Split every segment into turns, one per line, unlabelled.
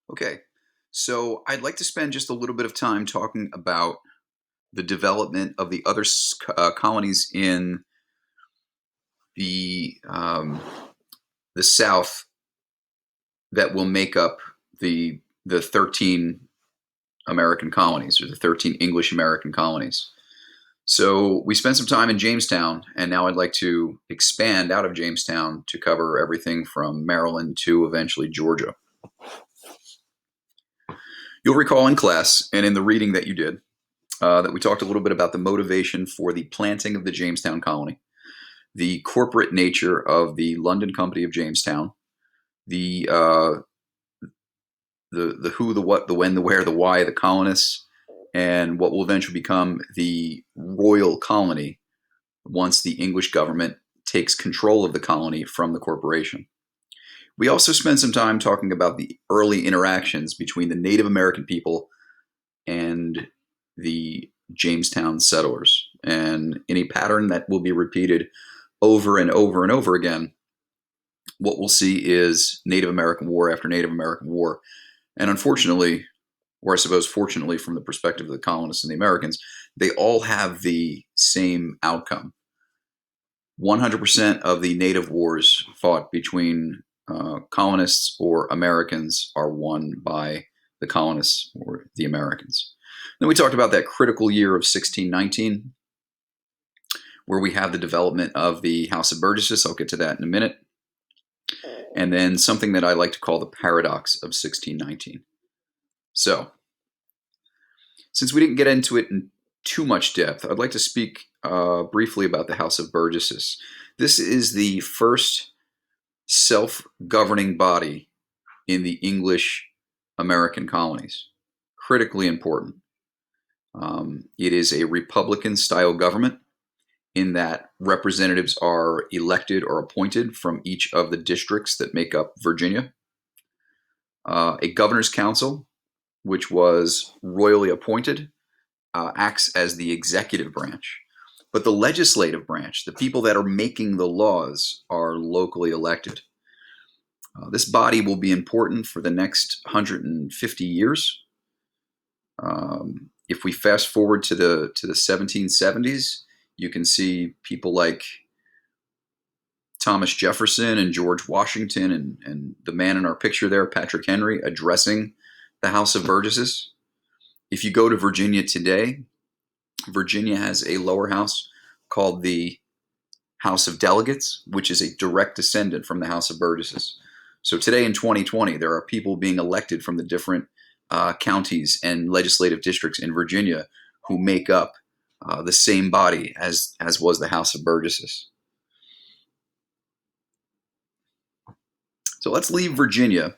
Okay, so I'd like to spend just a little bit of time talking about the development of the other colonies in the um, the South that will make up the 13 American colonies, or the 13 English American colonies. So we spent some time in Jamestown, and now I'd like to expand out of Jamestown to cover everything from Maryland to eventually Georgia. You'll recall in class and in the reading that you did that we talked a little bit about the motivation for the planting of the Jamestown colony, the corporate nature of the London Company of Jamestown, the the who, the what, the when, the where, the why, the colonists, and what will eventually become the royal colony once the English government takes control of the colony from the corporation. We also spent some time talking about the early interactions between the Native American people and the Jamestown settlers, and in a pattern that will be repeated over and over and over again. What we'll see is Native American war after Native American war. And unfortunately, or I suppose fortunately, from the perspective of the colonists and the Americans, they all have the same outcome. 100% of the native wars fought between colonists or Americans are won by the colonists or the Americans. Then we talked about that critical year of 1619, where we have the development of the House of Burgesses. I'll get to that in a minute. And then something that I like to call the paradox of 1619. So, since we didn't get into it in too much depth, I'd like to speak briefly about the House of Burgesses. This is the first self-governing body in the English American colonies. Critically important. It is a Republican-style government in that representatives are elected or appointed from each of the districts that make up Virginia. A governor's council, which was royally appointed, acts as the executive branch. But the legislative branch, the people that are making the laws, are locally elected. This body will be important for the next 150 years. If we fast forward to the 1770s, you can see people like Thomas Jefferson and George Washington and the man in our picture there, Patrick Henry, addressing the House of Burgesses. If you go to Virginia today, Virginia has a lower house called the House of Delegates, which is a direct descendant from the House of Burgesses. So today in 2020, there are people being elected from the different counties and legislative districts in Virginia who make up the same body as was the House of Burgesses. So let's leave Virginia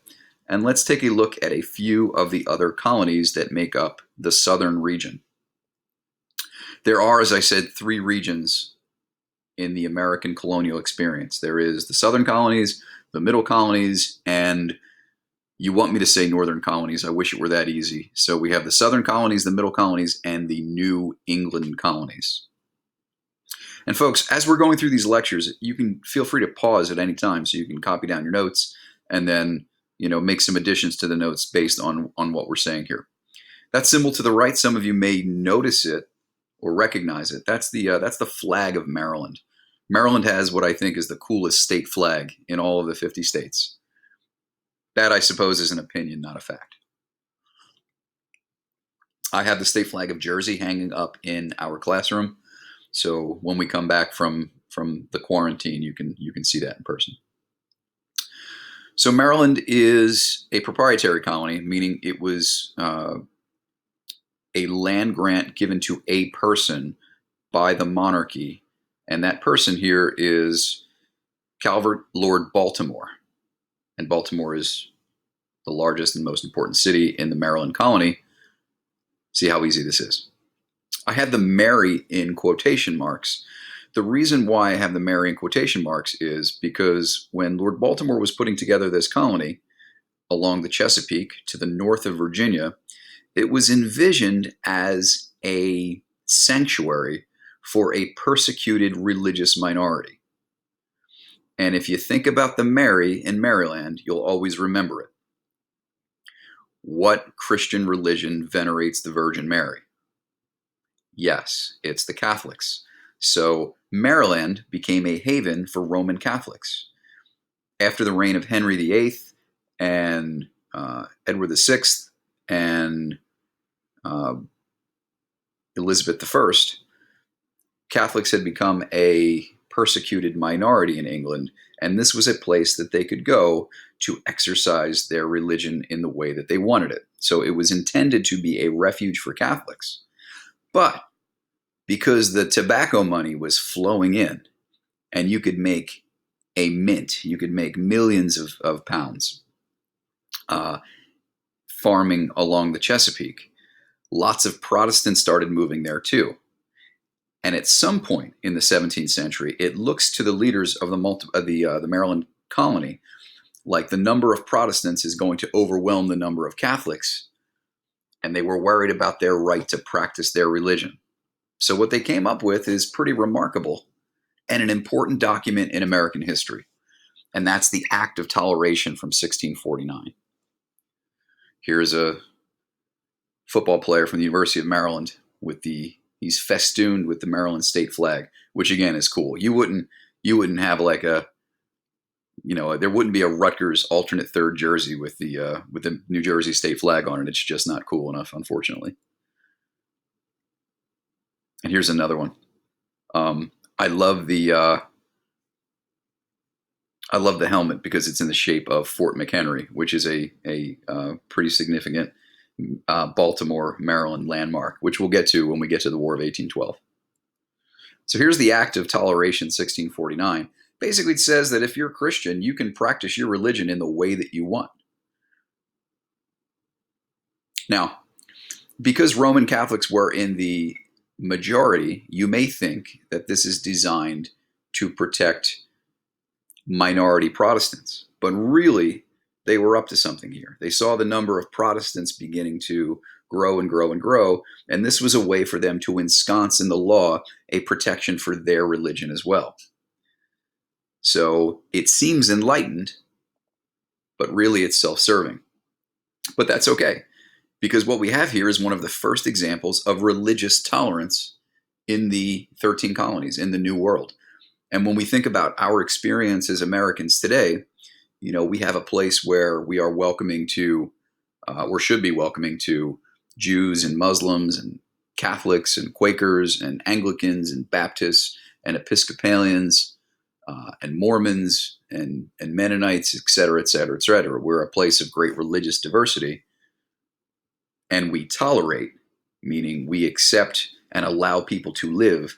and let's take a look at a few of the other colonies that make up the southern region. There are, as I said, three regions in the American colonial experience. There is the southern colonies, the middle colonies, and you want me to say northern colonies. I wish it were that easy. So we have the southern colonies, the middle colonies, and the New England colonies. And folks, as we're going through these lectures, you can feel free to pause at any time so you can copy down your notes and then make some additions to the notes based on what we're saying here. That symbol to the right, some of you may notice it or recognize it. That's the flag of Maryland. Maryland has what I think is the coolest state flag in all of the 50 states. That, I suppose, is an opinion, not a fact. I have the state flag of Jersey hanging up in our classroom. So when we come back from the quarantine, you can see that in person. So Maryland is a proprietary colony, meaning it was a land grant given to a person by the monarchy. And that person here is Calvert Lord Baltimore. And Baltimore is the largest and most important city in the Maryland colony. See how easy this is. I have the Mary in quotation marks. The reason why I have the Mary in quotation marks is because when Lord Baltimore was putting together this colony along the Chesapeake to the north of Virginia, it was envisioned as a sanctuary for a persecuted religious minority. And if you think about the Mary in Maryland, you'll always remember it. What Christian religion venerates the Virgin Mary? Yes, it's the Catholics. So Maryland became a haven for Roman Catholics. After the reign of Henry VIII and Edward VI and uh, Elizabeth I, Catholics had become a persecuted minority in England, and this was a place that they could go to exercise their religion in the way that they wanted it. So it was intended to be a refuge for Catholics. But because the tobacco money was flowing in, and you could make a mint, you could make millions of pounds uh, farming along the Chesapeake, lots of Protestants started moving there too. And at some point in the 17th century, it looks to the leaders of the Maryland colony like the number of Protestants is going to overwhelm the number of Catholics, and they were worried about their right to practice their religion. So what they came up with is pretty remarkable and an important document in American history, and that's the Act of Toleration from 1649. Here's a football player from the University of Maryland with he's festooned with the Maryland state flag, which again is cool. You wouldn't have like there wouldn't be a Rutgers alternate third jersey with the New Jersey state flag on it. It's just not cool enough, unfortunately. And here's another one. I love the helmet because it's in the shape of Fort McHenry, which is a pretty significant Baltimore, Maryland landmark, which we'll get to when we get to the War of 1812. So here's the Act of Toleration, 1649. Basically, it says that if you're a Christian, you can practice your religion in the way that you want. Now, because Roman Catholics were in the majority, you may think that this is designed to protect minority Protestants, but really they were up to something here. They saw the number of Protestants beginning to grow and grow and grow, and this was a way for them to ensconce in the law a protection for their religion as well. So it seems enlightened, but really it's self-serving. But that's okay, because what we have here is one of the first examples of religious tolerance in the 13 colonies, in the New World. And when we think about our experience as Americans today, we have a place where we are welcoming to, or should be welcoming to, Jews and Muslims and Catholics and Quakers and Anglicans and Baptists and Episcopalians and Mormons and Mennonites, et cetera, et cetera, et cetera. We're a place of great religious diversity, and we tolerate, meaning we accept and allow people to live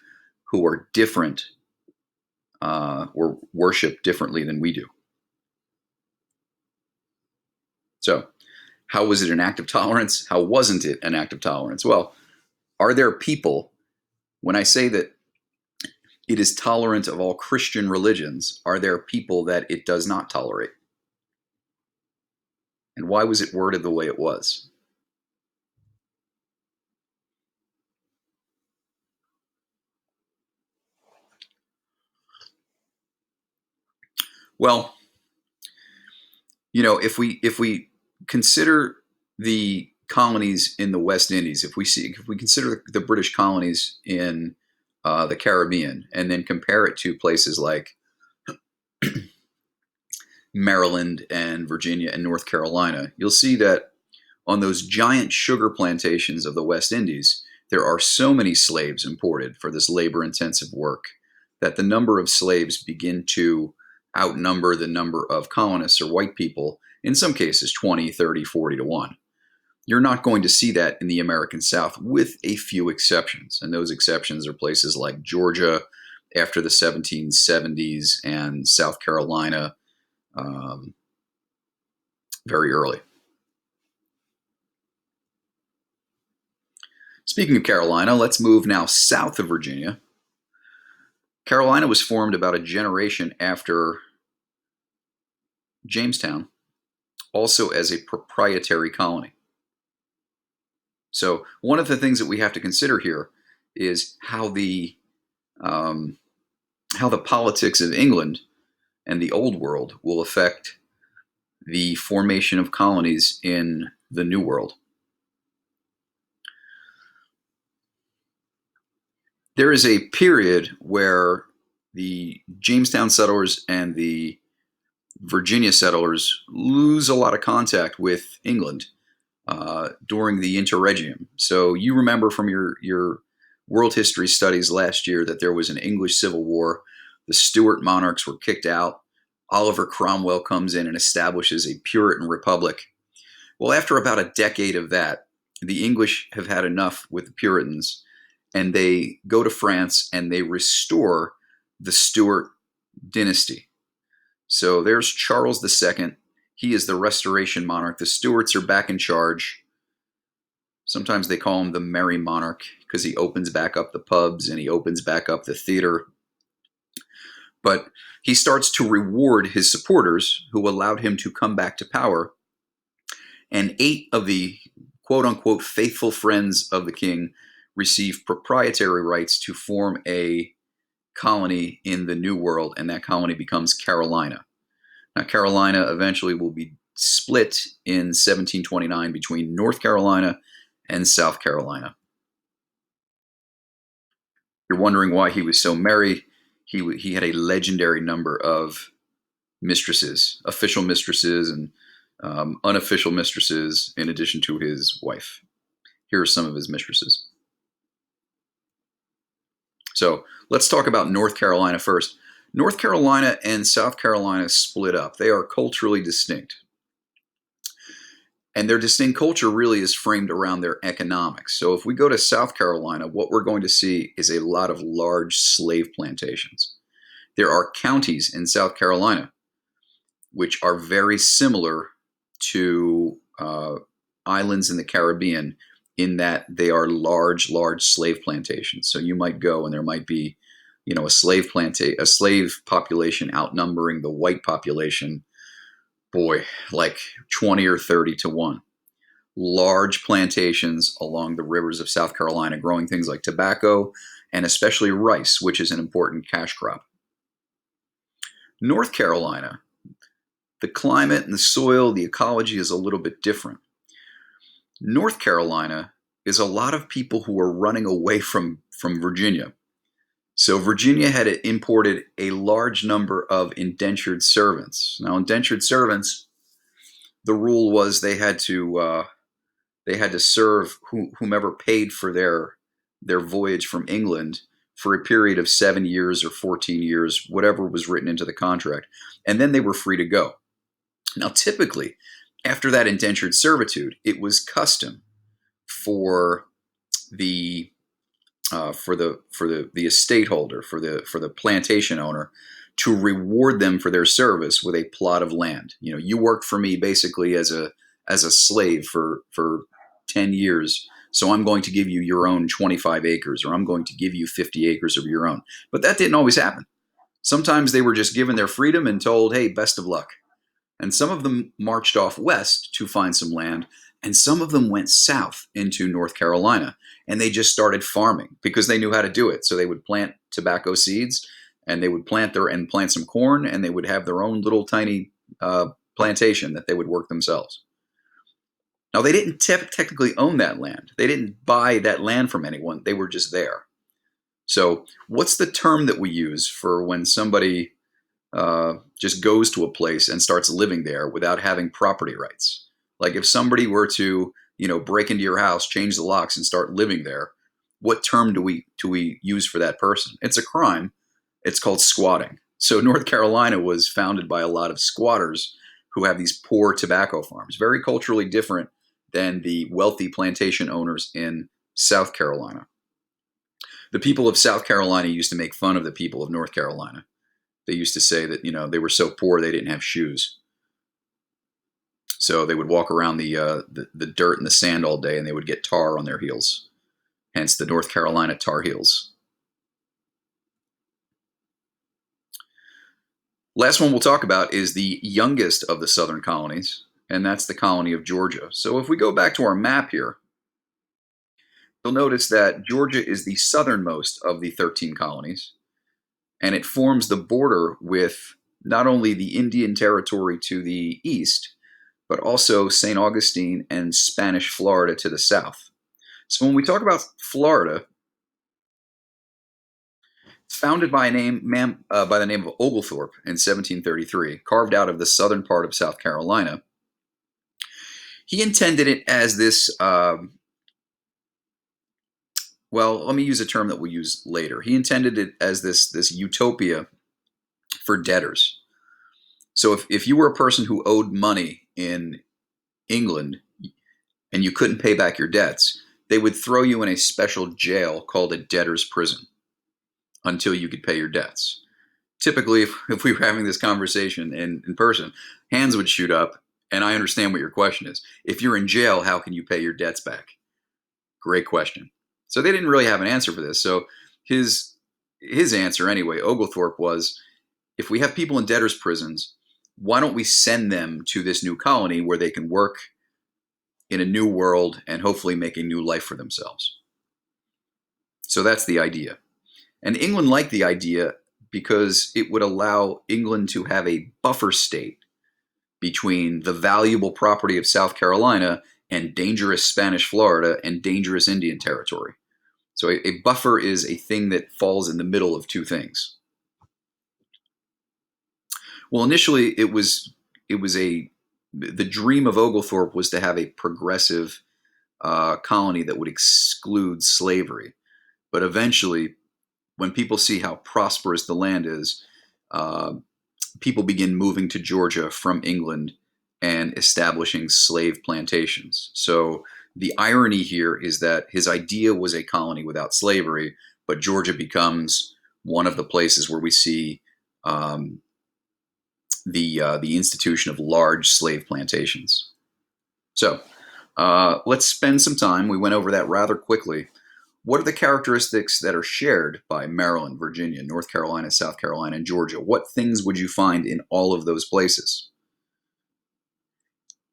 who are different or worship differently than we do. So, how was it an act of tolerance? How wasn't it an act of tolerance? Well, are there people, when I say that it is tolerant of all Christian religions, are there people that it does not tolerate? And why was it worded the way it was? Well, if we consider the colonies in the West Indies, if we consider the British colonies in the Caribbean, and then compare it to places like Maryland and Virginia and North Carolina, you'll see that on those giant sugar plantations of the West Indies, there are so many slaves imported for this labor-intensive work that the number of slaves begin to outnumber the number of colonists or white people, in some cases 20, 30, 40 to 1. You're not going to see that in the American South, with a few exceptions. And those exceptions are places like Georgia after the 1770s and South Carolina very early. Speaking of Carolina, let's move now south of Virginia. Carolina was formed about a generation after Jamestown, also as a proprietary colony. So one of the things that we have to consider here is how the politics of England and the Old World will affect the formation of colonies in the New World. There is a period where the Jamestown settlers and the Virginia settlers lose a lot of contact with England during the interregnum. So you remember from your world history studies last year that there was an English Civil War. The Stuart monarchs were kicked out. Oliver Cromwell comes in and establishes a Puritan republic. Well, after about a decade of that, the English have had enough with the Puritans, and they go to France and they restore the Stuart dynasty. So there's Charles II. He is the Restoration monarch. The Stuarts are back in charge. Sometimes they call him the Merry Monarch because he opens back up the pubs and he opens back up the theater. But he starts to reward his supporters who allowed him to come back to power. And 8 of the quote unquote faithful friends of the king receive proprietary rights to form a colony in the New World, and that colony becomes Carolina. Now, Carolina eventually will be split in 1729 between North Carolina and South Carolina. You're wondering why he was so merry. He had a legendary number of mistresses, official mistresses and unofficial mistresses, in addition to his wife. Here are some of his mistresses. So let's talk about North Carolina first. North Carolina and South Carolina split up. They are culturally distinct. And their distinct culture really is framed around their economics. So if we go to South Carolina, what we're going to see is a lot of large slave plantations. There are counties in South Carolina which are very similar to islands in the Caribbean in that they are large slave plantations. So you might go and there might be, a slave population outnumbering the white population, boy, like 20 or 30 to 1. Large plantations along the rivers of South Carolina growing things like tobacco and especially rice, which is an important cash crop. North Carolina, the climate and the soil, the ecology is a little bit different. North Carolina is a lot of people who are running away from Virginia. So Virginia had imported a large number of indentured servants. Now, indentured servants, the rule was they had to serve whomever paid for their voyage from England for a period of 7 years or 14 years, whatever was written into the contract, and then they were free to go. Now, typically, after that indentured servitude, it was custom for the estate holder, for the plantation owner, to reward them for their service with a plot of land. You worked for me basically as a slave for 10 years, so I'm going to give you your own 25 acres, or I'm going to give you 50 acres of your own. But that didn't always happen. Sometimes they were just given their freedom and told, hey, best of luck. And some of them marched off west to find some land, and some of them went south into North Carolina, and they just started farming because they knew how to do it. So they would plant tobacco seeds, and they would plant some corn, and they would have their own little tiny plantation that they would work themselves. Now, they didn't technically own that land. They didn't buy that land from anyone. They were just there. So what's the term that we use for when somebody just goes to a place and starts living there without having property rights? Like if somebody were to, break into your house, change the locks, and start living there, what term do we use for that person? It's a crime. It's called squatting. So North Carolina was founded by a lot of squatters who have these poor tobacco farms, very culturally different than the wealthy plantation owners in South Carolina. The people of South Carolina used to make fun of the people of North Carolina. They used to say that, they were so poor they didn't have shoes. So they would walk around the dirt and the sand all day, and they would get tar on their heels. Hence the North Carolina Tar Heels. Last one we'll talk about is the youngest of the southern colonies, and that's the colony of Georgia. So if we go back to our map here, you'll notice that Georgia is the southernmost of the 13 colonies, and it forms the border with not only the Indian Territory to the east, but also St. Augustine and Spanish Florida to the south. So when we talk about Florida, it's founded by by the name of Oglethorpe in 1733, carved out of the southern part of South Carolina. He intended it as this. Well, let me use a term that we'll use later. He intended it as this utopia for debtors. So if you were a person who owed money in England and you couldn't pay back your debts, they would throw you in a special jail called a debtor's prison until you could pay your debts. Typically, if we were having this conversation in person, hands would shoot up, and I understand what your question is. If you're in jail, how can you pay your debts back? Great question. So they didn't really have an answer for this. So his answer anyway, Oglethorpe, was, if we have people in debtors' prisons, why don't we send them to this new colony where they can work in a new world and hopefully make a new life for themselves? So that's the idea. And England liked the idea because it would allow England to have a buffer state between the valuable property of South Carolina and dangerous Spanish Florida and dangerous Indian territory. So a buffer is a thing that falls in the middle of two things. Well, initially the dream of Oglethorpe was to have a progressive colony that would exclude slavery. But eventually, when people see how prosperous the land is, people begin moving to Georgia from England and establishing slave plantations. So the irony here is that his idea was a colony without slavery, but Georgia becomes one of the places where we see the institution of large slave plantations. So let's spend some time. We went over that rather quickly. What are the characteristics that are shared by Maryland, Virginia, North Carolina, South Carolina, and Georgia? What things would you find in all of those places?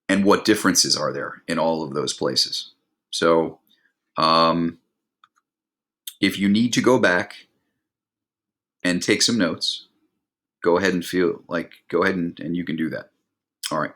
And what differences are there in all of those places? So if you need to go back and take some notes, go ahead and you can do that. All right.